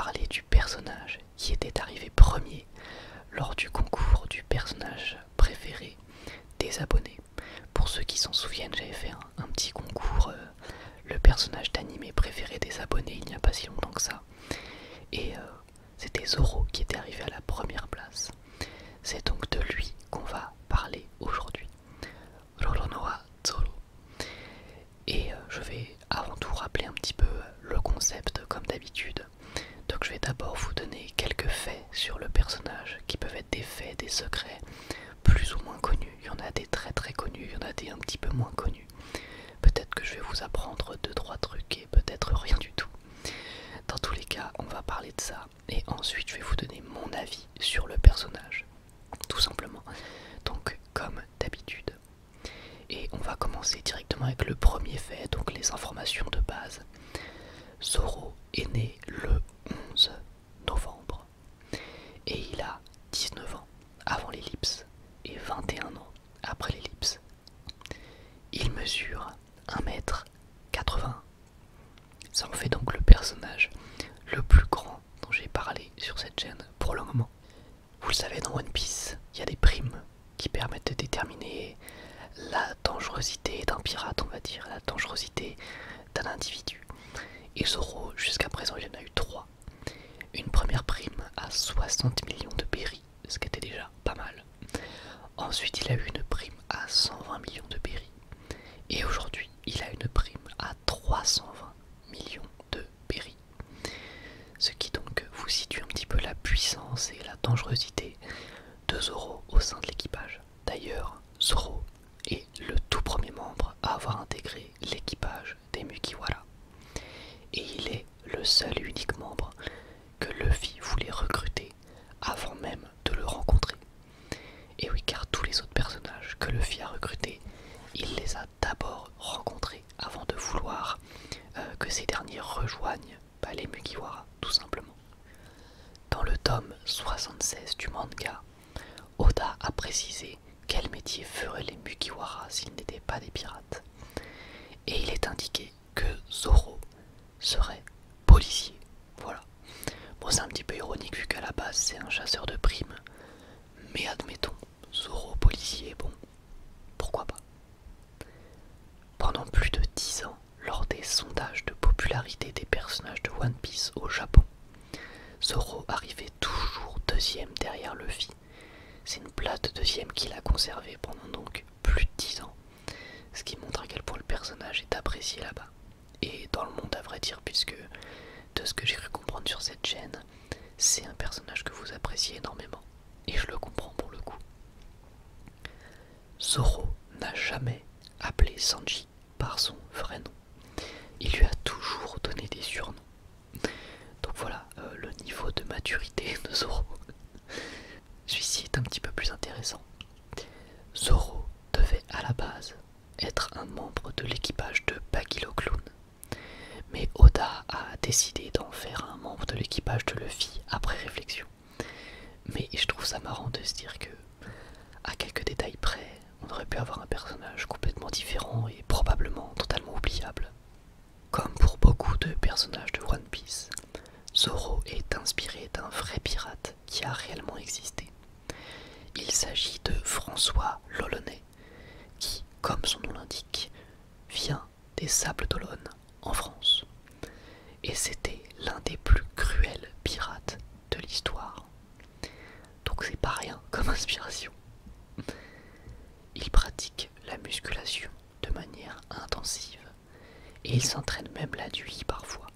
parler du personnage qui était arrivé premier lors du concours du personnage préféré des abonnés. Pour ceux qui s'en souviennent, j'avais fait un petit concours, le personnage d'animé préféré des abonnés il n'y a pas si longtemps que ça. Et c'était Zoro qui était arrivé à la première place. C'est donc de lui qu'on va parler aujourd'hui. Roronoa Zoro. Et je vais avant tout rappeler un petit peu le concept comme d'habitude. Donc je vais d'abord vous donner quelques faits sur le personnage qui peuvent être des faits, des secrets plus ou moins connus. Il y en a des très très connus, il y en a des un petit peu moins connus. Peut-être que je vais vous apprendre 2-3 trucs et peut-être rien du tout. Dans tous les cas, on va parler de ça et ensuite je vais vous donner mon avis sur le personnage, tout simplement. Donc comme d'habitude. Et on va commencer directement avec le premier fait, donc les informations de base. Zoro est né le 11 novembre et il a 19 ans avant l'ellipse et 21 ans après l'ellipse. Il mesure 1m80. Ça en fait donc le personnage le plus grand dont j'ai parlé sur cette chaîne pour le moment. Vous le savez, dans One Piece, il y a des primes qui permettent de déterminer la dangerosité d'un pirate, on va dire, la dangerosité d'un individu. Et Zoro, jusqu'à présent, il en a eu 3. Une première prime à 60 millions de berries, ce qui était déjà pas mal. Ensuite, il a eu une prime à 120 millions de berries. Et aujourd'hui, il a une prime à 320 millions de berries. Ce qui donc vous situe un petit peu la puissance et la dangerosité de Zoro au sein de l'équipage. D'ailleurs, Zoro est le tout premier membre à avoir intégré l'équipage des Mugiwara. Et il est le seul et unique membre que Luffy voulait recruter avant même de le rencontrer. Et oui, car tous les autres personnages que Luffy a recrutés, il les a d'abord rencontrés avant de vouloir que ces derniers rejoignent les Mugiwara, tout simplement. Dans le tome 76 du manga, Oda a précisé quel métier feraient les Mugiwara s'ils n'étaient pas des pirates. Et il est indiqué que Zoro serait policier. Voilà. Bon, c'est un petit peu ironique vu qu'à la base c'est un chasseur de primes. Mais admettons, Zoro policier, bon, pourquoi pas. Pendant plus de 10 ans, lors des sondages de popularité des personnages de One Piece au Japon, Zoro arrivait toujours deuxième derrière Luffy. C'est une place de deuxième qu'il a conservée pendant donc plus de 10 ans. Ce qui montre à quel point le personnage est apprécié là-bas. Et dans le monde à vrai dire, puisque de ce que j'ai cru comprendre sur cette chaîne, c'est un personnage que vous appréciez énormément. Et je le comprends pour le coup. Zoro n'a jamais appelé Sanji par son vrai nom. Il lui a toujours donné des surnoms. Donc voilà, le niveau de maturité de Zoro. Celui-ci est un petit peu plus intéressant. Zoro devait à la base être un membre de l'équipage de Baggy Clown. Mais Oda a décidé d'en faire un membre de l'équipage de Luffy après réflexion. Mais je trouve ça marrant de se dire que, à quelques détails près, on aurait pu avoir un personnage complètement différent et probablement totalement oubliable. Comme pour beaucoup de personnages de One Piece, Zoro est inspiré d'un vrai pirate qui a réellement existé. Il s'agit de François l'Olonnais, qui, comme son nom l'indique, vient des Sables d'Olonne en France. Et c'était l'un des plus cruels pirates de l'histoire. Donc c'est pas rien comme inspiration. Il pratique la musculation de manière intensive et il s'entraîne même la nuit parfois.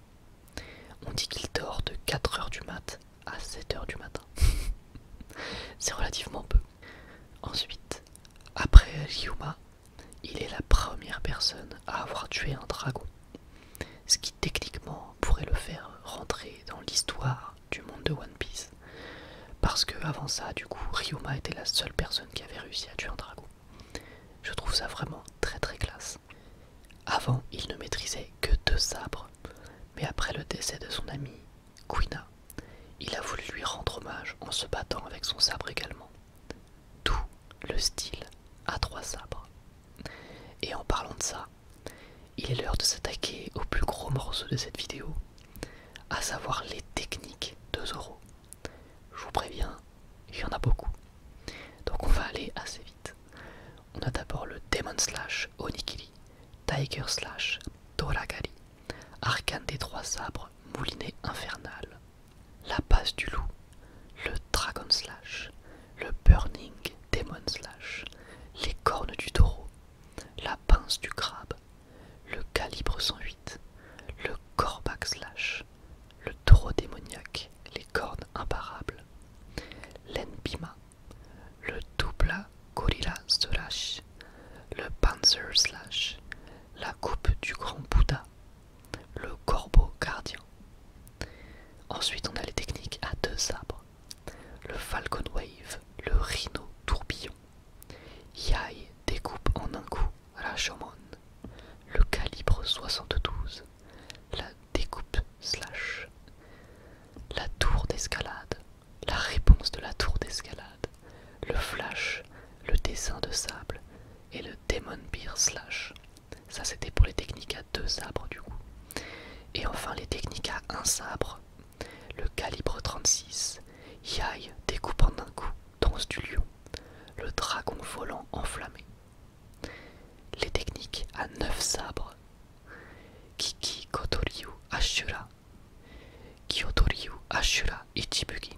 On dit qu'il dort de 4 h du mat à 7 h du matin. C'est relativement peu. Ensuite, après Ryuma, il est la première personne à avoir tué un dragon. Ce qui techniquement pourrait le faire rentrer dans l'histoire du monde de One Piece. Parce que avant ça, du coup, Ryuma était la seule personne qui avait réussi à tuer un dragon. Je trouve ça vraiment très très classe. Avant, il ne maîtrisait que 2 sabres, mais après le décès de son ami, Kuina, il a voulu lui rendre hommage en se battant avec son sabre également. D'où le style à 3 sabres. Et en parlant de ça, il est l'heure de s'attaquer au plus gros morceau de cette vidéo, à savoir les techniques de Zoro. Je vous préviens, il y en a beaucoup. Donc on va aller assez vite. On a d'abord le Demon Slash Onikiri, Tiger Slash Doragari, Arcane des Trois Sabres, Moulinet Infernal, la Passe du Loup, le Dragon Slash, le Burning Demon Slash, les Cornes du Taureau, la Pince du Crabe, le Calibre 108, le Corbac Slash, le Taureau Démoniaque, les Cornes Imparables, l'Enbima, le Doubla Gorilla Slash, le Panzer Slash, la Coupe du Grand Bouddha, le Corbeau Gardien. Ensuite on a les techniques à deux sabres, le Falcon Wave, le Rhino Tourbillon, Yai découpe en un coup, Rashomon, le Calibre 72, la découpe Slash, la tour d'escalade, la réponse de la tour d'escalade, le Flash, le dessin de sable et le Demon Beer Slash. Ça c'était pour les techniques à deux sabres du coup. Et enfin les techniques à un sabre, le Calibre 36, Yai découpe en un coup, danse du lion, le dragon volant enflammé. Les techniques à 9 sabres, Kiki Kotoryu Ashura, Kyotoryu Ashura Ichibugin,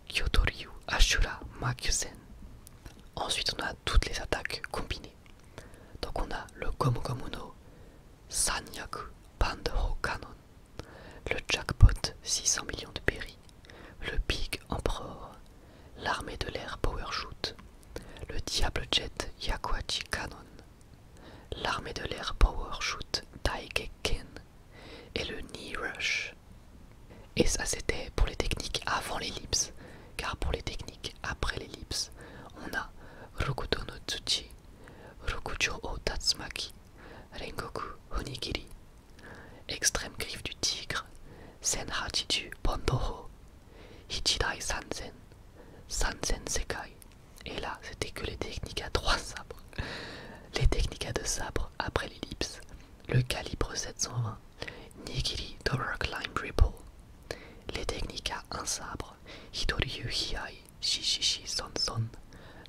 Kyotoryu Ashura Makyusen. Ensuite on a toutes les attaques combinées. Donc on a le Gomu Gomu no Sanyaku Bandeho Canon, le Jackpot 600 millions de berry, le Big Emperor, l'armée de l'air Power Shoot, le Diable Jet Yakuachi Canon, l'armée de l'air Power Shoot Daigeken et le Knee Rush. Et ça c'était pour les techniques avant l'ellipse, car pour les techniques après l'ellipse, on a Rokudo no Tsuchi, Rokujo o Tatsumaki, Rengoku Onigiri, Extrême Griffe du Tigre, Senhachiju Bondoho, Ichidai Sanzen, Sanzen Sekai. Et là, c'était que les techniques à 3 sabres. Les techniques à 2 sabres après l'ellipse, le Calibre 720, Nigiri Door Climb Ripple. Les techniques à 1 sabre, Hidoryu Hiai, Shishishi Son,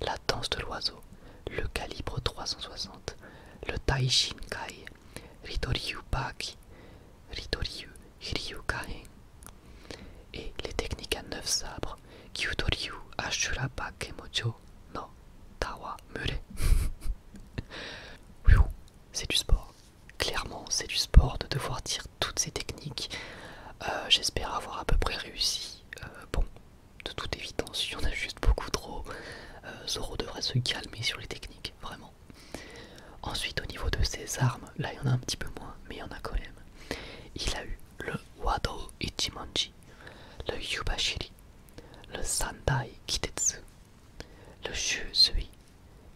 la danse de l'oiseau, le Calibre 360, le Taishin Kai, Ridoryu Baki, Ridoryu Hiryukahen. Et les techniques à 9 sabres, Kyutoryu Ashura Bakemojo no Tawa Mure. C'est du sport. Clairement, c'est du sport de devoir dire toutes ces techniques. J'espère avoir à peu près réussi. Bon, de toute évidence, il y en a juste beaucoup trop. Zoro devrait se calmer sur les techniques, vraiment. Ensuite, au niveau de ses armes, là il y en a un petit peu moins, mais il y en a quand même. Il a eu le Wado Ichimonji, le Yubashiri, le Sandai Kitetsu, le Shusui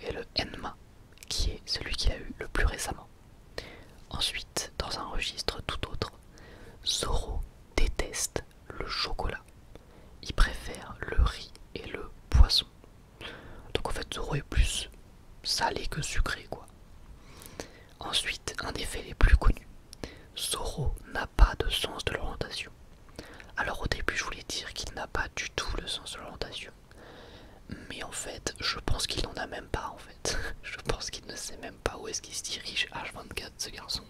et le Enma, qui est celui qu'il a eu le plus récemment. Ensuite, dans un registre tout autre, Zoro déteste le chocolat. Il préfère le riz et le poisson. Donc en fait, Zoro est plus salé que sucré, quoi. Ensuite, un des faits les plus connus, Zoro n'a pas de sens de l'orientation. Alors au début, je voulais dire qu'il n'a pas du tout le sens de l'orientation. Mais en fait, je pense qu'il n'en a même pas en fait. Je pense qu'il ne sait même pas où est-ce qu'il se dirige H24 ce garçon.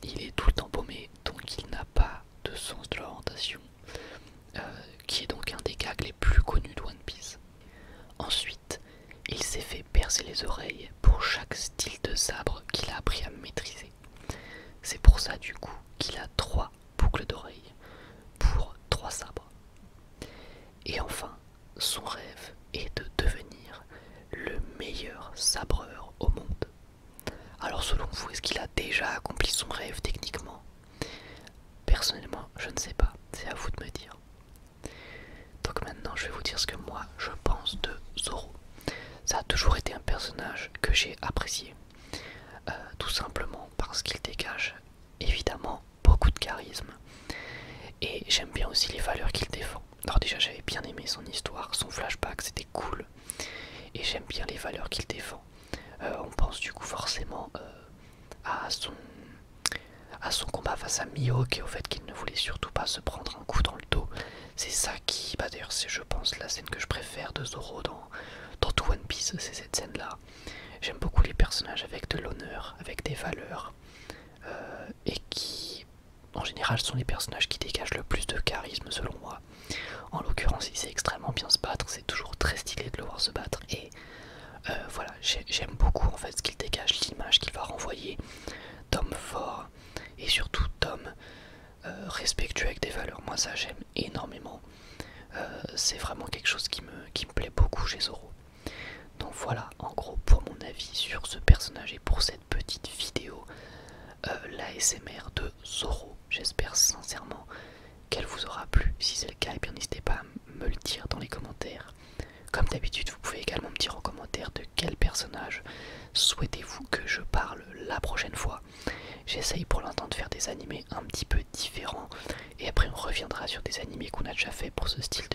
Il est tout le temps paumé, donc il n'a pas de sens de l'orientation. Qui est donc un des gags les plus connus de One Piece. Ensuite, il s'est fait percer les oreilles pour chaque style de sabre qu'il a appris à maîtriser. C'est pour ça du coup qu'il a 3 boucles d'oreilles pour 3 sabres. Et enfin, son rêve est de devenir le meilleur sabreur au monde. Alors selon vous, est-ce qu'il a déjà accompli son rêve techniquement? Personnellement, je ne sais pas, c'est à vous de me dire. Donc maintenant, je vais vous dire ce que moi je pense de Zoro. Ça a toujours été un personnage que j'ai apprécié, tout simplement parce qu'il dégage évidemment beaucoup de charisme. Et j'aime bien aussi les valeurs qu'il défend. Alors déjà j'avais bien aimé son histoire, son flashback c'était cool. Et j'aime bien les valeurs qu'il défend. On pense du coup forcément à son combat face à Mihawk et au fait qu'il ne voulait surtout pas se prendre un coup dans le dos. C'est ça qui, bah d'ailleurs c'est je pense la scène que je préfère de Zoro dans tout One Piece, c'est cette scène là. J'aime beaucoup les personnages avec de l'honneur, avec des valeurs, et qui en général sont les personnages qui dégagent le plus de charisme selon moi. En l'occurrence il sait extrêmement bien se battre, c'est toujours très stylé de le voir se battre, et voilà, j'aime beaucoup en fait ce qu'il dégage, l'image qu'il va renvoyer d'homme fort, et surtout d'homme respectueux avec des valeurs. Moi ça j'aime énormément, c'est vraiment quelque chose qui me plaît beaucoup chez Zoro. Donc voilà en gros pour mon avis sur ce personnage et pour cette petite vidéo, l'ASMR de Zoro. J'espère sincèrement qu'elle vous aura plu. Si c'est le cas, et bien n'hésitez pas à me le dire dans les commentaires. Comme d'habitude, vous pouvez également me dire en commentaire de quel personnage souhaitez-vous que je parle la prochaine fois. J'essaye pour l'instant de faire des animés un petit peu différents, et après on reviendra sur des animés qu'on a déjà fait pour ce style